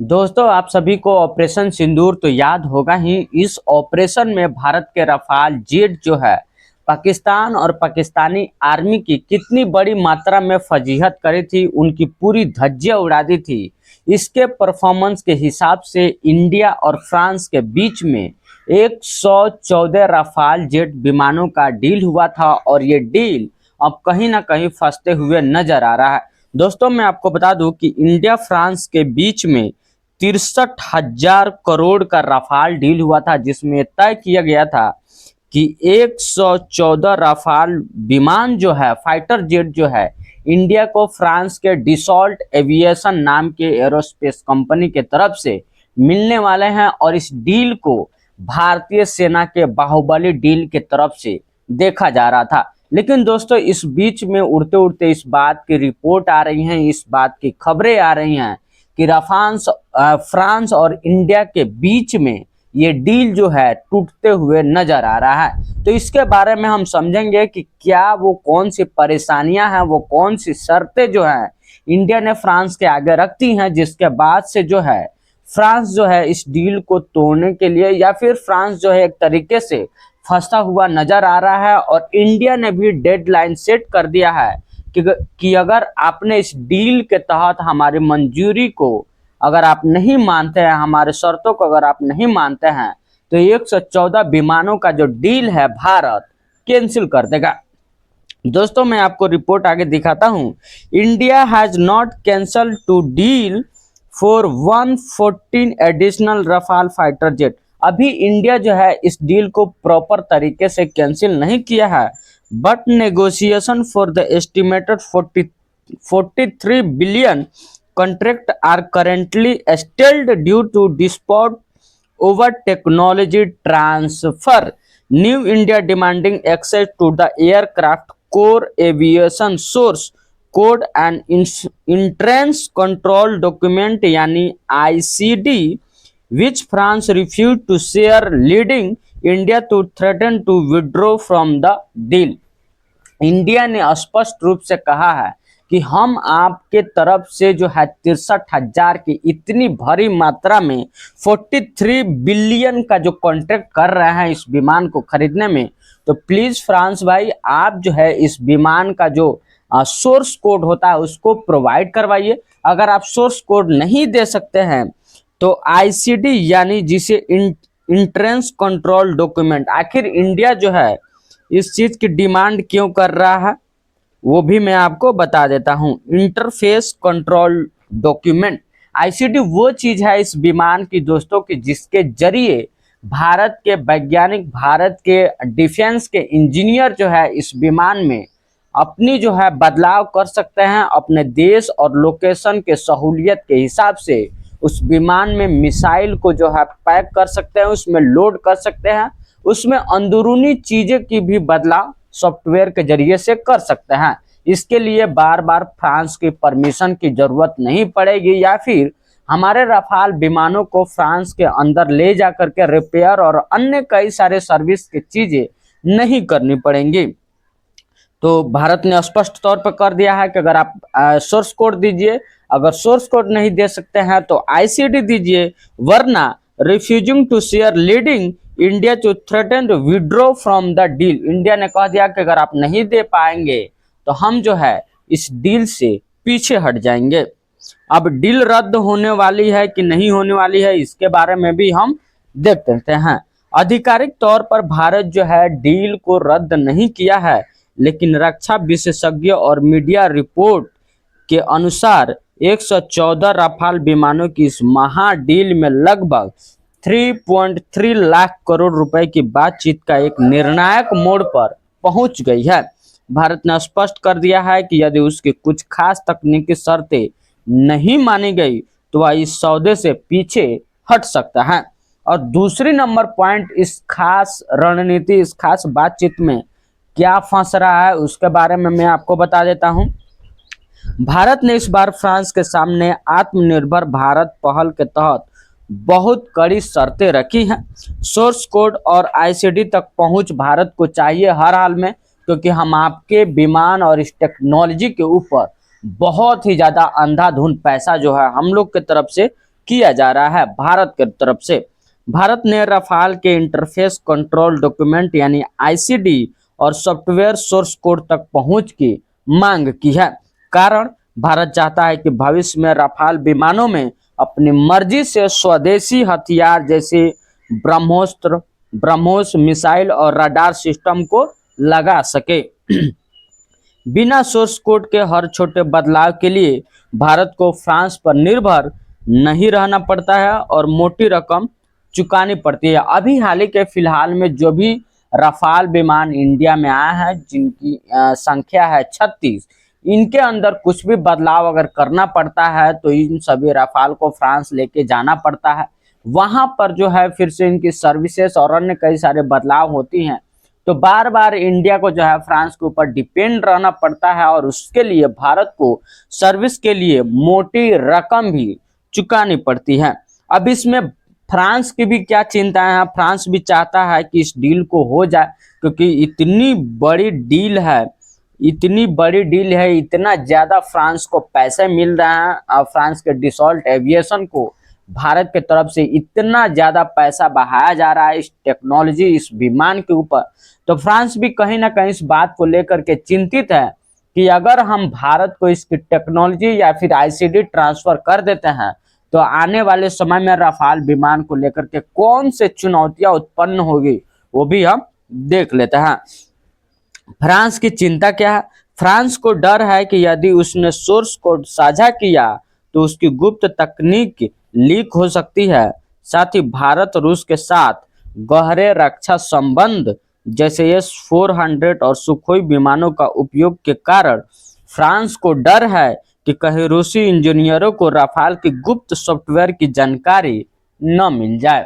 दोस्तों, आप सभी को ऑपरेशन सिंदूर तो याद होगा ही। इस ऑपरेशन में भारत के रफाल जेट जो है पाकिस्तान और पाकिस्तानी आर्मी की कितनी बड़ी मात्रा में फजीहत करी थी, उनकी पूरी धज्जियां उड़ा दी थी। इसके परफॉर्मेंस के हिसाब से इंडिया और फ्रांस के बीच में 114 रफाल जेट विमानों का डील हुआ था और ये डील अब कहीं ना कहीं फंसते हुए नजर आ रहा है। दोस्तों, मैं आपको बता दूं कि इंडिया फ्रांस के बीच में 63,000 करोड़ का रफाल डील हुआ था, जिसमें तय किया गया था कि 114 रफाल विमान जो है, फाइटर जेट जो है, इंडिया को फ्रांस के डिसॉल्ट एविएशन नाम के एरोस्पेस कंपनी के तरफ से मिलने वाले हैं और इस डील को भारतीय सेना के बाहुबली डील के तरफ से देखा जा रहा था। लेकिन दोस्तों, इस बीच में उड़ते उड़ते इस बात की रिपोर्ट आ रही हैं, इस बात की खबरें आ रही हैं कि फ्रांस और इंडिया के बीच में ये डील जो है टूटते हुए नजर आ रहा है। तो इसके बारे में हम समझेंगे कि क्या वो कौन सी परेशानियां हैं, वो कौन सी शर्तें जो हैं इंडिया ने फ्रांस के आगे रखती हैं, जिसके बाद से जो है फ्रांस जो है इस डील को तोड़ने के लिए, या फिर फ्रांस जो है एक तरीके से फंसा हुआ नजर आ रहा है। और इंडिया ने भी डेडलाइन सेट कर दिया है कि अगर आपने इस डील के तहत हमारी मंजूरी को अगर आप नहीं मानते हैं, हमारे शर्तों को अगर आप नहीं मानते हैं, तो 114 विमानों का जो डील है भारत कैंसिल कर देगा। दोस्तों, मैं आपको रिपोर्ट आगे दिखाता हूं। India has not cancel two deal for 114 additional Rafale fighter jet. अभी इंडिया जो है इस डील को प्रॉपर तरीके से कैंसिल नहीं किया है, but negotiation for the estimated 43 billion contract are currently stalled due to dispute over technology transfer. New India demanding access to the aircraft core aviation source code and entrance control document यानी ICD, which France refused to share, leading India to threaten to withdraw from the deal. India ने स्पष्ट रूप से कहा है कि हम आपके तरफ से जो है 63,000 की इतनी भारी मात्रा में 43 बिलियन का जो कॉन्ट्रैक्ट कर रहे हैं इस विमान को खरीदने में, तो प्लीज फ्रांस भाई, आप जो है इस विमान का जो सोर्स कोड होता है उसको प्रोवाइड करवाइए। अगर आप सोर्स कोड नहीं दे सकते हैं तो आईसीडी यानी जिसे इंट्रेंस कंट्रोल डॉक्यूमेंट, आखिर इंडिया जो है इस चीज की डिमांड क्यों कर रहा है वो भी मैं आपको बता देता हूं। इंटरफेस कंट्रोल डॉक्यूमेंट, आईसीडी वो चीज है इस विमान की दोस्तों की जिसके जरिए भारत के वैज्ञानिक, भारत के डिफेंस के इंजीनियर जो है इस विमान में अपनी जो है बदलाव कर सकते हैं, अपने देश और लोकेशन के सहूलियत के हिसाब से उस विमान में मिसाइल को जो है पैक कर सकते हैं, उसमें लोड कर सकते हैं, उसमें अंदरूनी चीजें की भी बदलाव सॉफ्टवेयर के जरिए से कर सकते हैं। इसके लिए बार बार फ्रांस की परमिशन की जरूरत नहीं पड़ेगी, या फिर हमारे रफाल विमानों को फ्रांस के अंदर ले जाकर के रिपेयर और अन्य कई सारे सर्विस की चीजें नहीं करनी पड़ेंगी। तो भारत ने स्पष्ट तौर पर कर दिया है कि अगर आप सोर्स कोड दीजिए, अगर सोर्स कोड नहीं दे सकते हैं तो आईसीडी दीजिए, वरना refusing to share leading India to threaten to withdraw from the deal. India ने कह दिया कि अगर आप नहीं दे पाएंगे तो हम जो है इस डील से पीछे हट जाएंगे। अब डील रद्द होने वाली है कि नहीं होने वाली है, इसके बारे में भी हम देख लेते हैं। आधिकारिक तौर पर भारत जो है डील को रद्द नहीं किया है, लेकिन रक्षा विशेषज्ञ और मीडिया रिपोर्ट के अनुसार 114 रफाल विमानों की इस महा डील में लगभग 3.3 लाख करोड़ रुपए की बातचीत का एक निर्णायक मोड़ पर पहुंच गई है। भारत ने स्पष्ट कर दिया है कि यदि उसकी कुछ खास तकनीकी शर्तें नहीं मानी गई तो वह इस सौदे से पीछे हट सकता है। और दूसरी नंबर पॉइंट, इस खास रणनीति, इस खास बातचीत में क्या फंस रहा है उसके बारे में मैं आपको बता देता हूं। भारत ने इस बार फ्रांस के सामने आत्मनिर्भर भारत पहल के तहत बहुत कड़ी शर्तें रखी हैं। सोर्स कोड और आईसीडी तक पहुंच भारत को चाहिए हर हाल में, क्योंकि हम आपके विमान और इस टेक्नोलॉजी के ऊपर बहुत ही ज़्यादा अंधाधुंध पैसा जो है हम लोग की तरफ से किया जा रहा है भारत की तरफ से। भारत ने रफाल के इंटरफेस कंट्रोल डॉक्यूमेंट यानी आईसीडी और सॉफ्टवेयर सोर्स कोड तक पहुंच की मांग की है। कारण, भारत चाहता है कि भविष्य में रफाल विमानों में अपनी मर्जी से स्वदेशी हथियार जैसे ब्रह्मोस्त्र, ब्रह्मोस मिसाइल और रडार सिस्टम को लगा सके। बिना सोर्स कोड के हर छोटे बदलाव के लिए भारत को फ्रांस पर निर्भर नहीं रहना पड़ता है और मोटी रकम चुकानी पड़ती है। अभी हाल ही के फिलहाल में जो भी रफाल विमान इंडिया में आया है, जिनकी संख्या है 36, इनके अंदर कुछ भी बदलाव अगर करना पड़ता है तो इन सभी रफाल को फ्रांस लेके जाना पड़ता है। वहां पर जो है फिर से इनकी सर्विसेज और अन्य कई सारे बदलाव होती हैं, तो बार बार इंडिया को जो है फ्रांस के ऊपर डिपेंड रहना पड़ता है और उसके लिए भारत को सर्विस के लिए मोटी रकम भी चुकानी पड़ती है। अब इसमें फ्रांस की भी क्या चिंताएं हैं, फ्रांस भी चाहता है कि इस डील को हो जाए, क्योंकि इतनी बड़ी डील है, इतनी बड़ी डील है, इतना ज्यादा फ्रांस को पैसे मिल रहे हैं और फ्रांस के डिसॉल्ट एविएशन को भारत के तरफ से इतना ज्यादा पैसा बहाया जा रहा है इस टेक्नोलॉजी, इस विमान के ऊपर। तो फ्रांस भी कहीं ना कहीं इस बात को लेकर के चिंतित है कि अगर हम भारत को इसकी टेक्नोलॉजी या फिर आईसीडी ट्रांसफर कर देते हैं तो आने वाले समय में रफाल विमान को लेकर के कौन से चुनौतियां उत्पन्न होगी, वो भी हम देख लेते हैं। फ्रांस की चिंता क्या है? फ्रांस को डर है कि यदि उसने सोर्स कोड साझा किया तो उसकी गुप्त तकनीक लीक हो सकती है। साथ ही भारत रूस के साथ गहरे रक्षा संबंध जैसे S-400 और सुखोई विमानों का उपयोग के कारण फ्रांस को डर है कि कहीं रूसी इंजीनियरों को रफाल की गुप्त सॉफ्टवेयर की जानकारी न मिल जाए।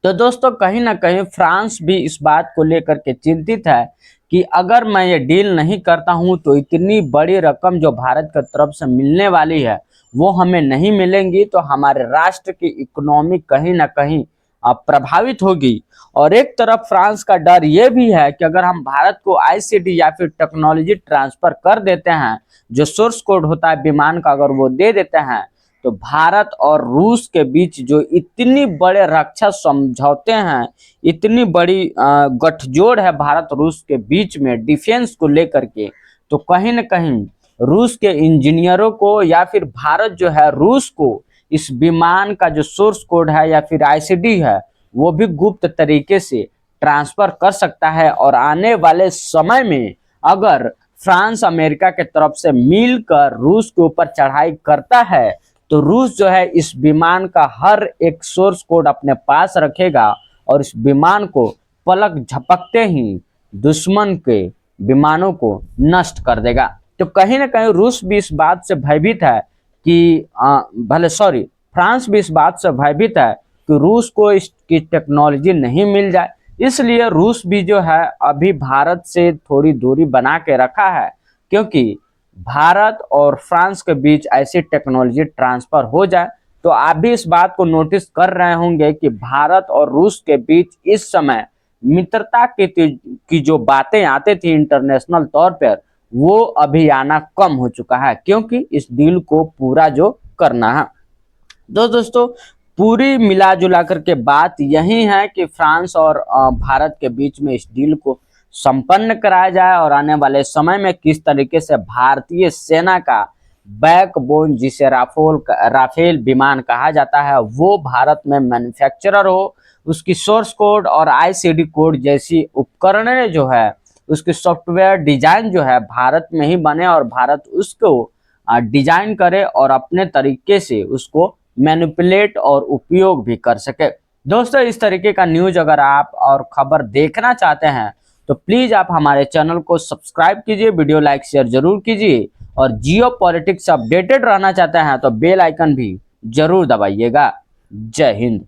तो दोस्तों कहीं ना कहीं फ्रांस भी इस बात को लेकर के चिंतित है कि अगर मैं ये डील नहीं करता हूं तो इतनी बड़ी रकम जो भारत की तरफ से मिलने वाली है वो हमें नहीं मिलेंगी, तो हमारे राष्ट्र की इकोनॉमी कहीं ना कहीं प्रभावित होगी। और एक तरफ फ्रांस का डर ये भी है कि अगर हम भारत को आईसीडी या फिर टेक्नोलॉजी ट्रांसफर कर देते हैं, जो सोर्स कोड होता है विमान का अगर वो दे देते हैं, तो भारत और रूस के बीच जो इतनी बड़े रक्षा समझौते हैं, इतनी बड़ी गठजोड़ है भारत रूस के बीच में डिफेंस को लेकर के, तो कहीं ना कहीं रूस के इंजीनियरों को या फिर भारत जो है रूस को इस विमान का जो सोर्स कोड है या फिर आईसीडी है वो भी गुप्त तरीके से ट्रांसफर कर सकता है। और आने वाले समय में अगर फ्रांस अमेरिका के तरफ से मिलकर रूस के ऊपर चढ़ाई करता है तो रूस जो है इस विमान का हर एक सोर्स कोड अपने पास रखेगा और इस विमान को पलक झपकते ही दुश्मन के विमानों को नष्ट कर देगा। तो कहीं ना कहीं रूस भी इस बात से भयभीत है कि फ्रांस भी इस बात से भयभीत है कि रूस को इसकी टेक्नोलॉजी नहीं मिल जाए, इसलिए रूस भी जो है अभी भारत से थोड़ी दूरी बना के रखा है, क्योंकि भारत और फ्रांस के बीच ऐसी टेक्नोलॉजी ट्रांसफर हो जाए तो आप भी इस बात को नोटिस कर रहे होंगे कि भारत और रूस के बीच इस समय मित्रता की जो बातें आती थी इंटरनेशनल तौर पर वो अभी आना कम हो चुका है, क्योंकि इस डील को पूरा जो करना है। तो दोस्तों पूरी मिला जुला करके बात यही है कि फ्रांस और भारत के बीच में इस डील को संपन्न कराया जाए और आने वाले समय में किस तरीके से भारतीय सेना का बैकबोन जिसे राफेल विमान कहा जाता है वो भारत में मैन्युफैक्चरर हो, उसकी सोर्स कोड और आईसीडी कोड जैसी उपकरण जो है उसकी सॉफ्टवेयर डिजाइन जो है भारत में ही बने और भारत उसको डिजाइन करे और अपने तरीके से उसको मैनिपुलेट और उपयोग भी कर सके। दोस्तों इस तरीके का न्यूज अगर आप और खबर देखना चाहते हैं तो प्लीज आप हमारे चैनल को सब्सक्राइब कीजिए, वीडियो लाइक शेयर जरूर कीजिए और जियो पॉलिटिक्स से अपडेटेड रहना चाहते हैं तो बेल आइकन भी जरूर दबाइएगा। जय हिंद।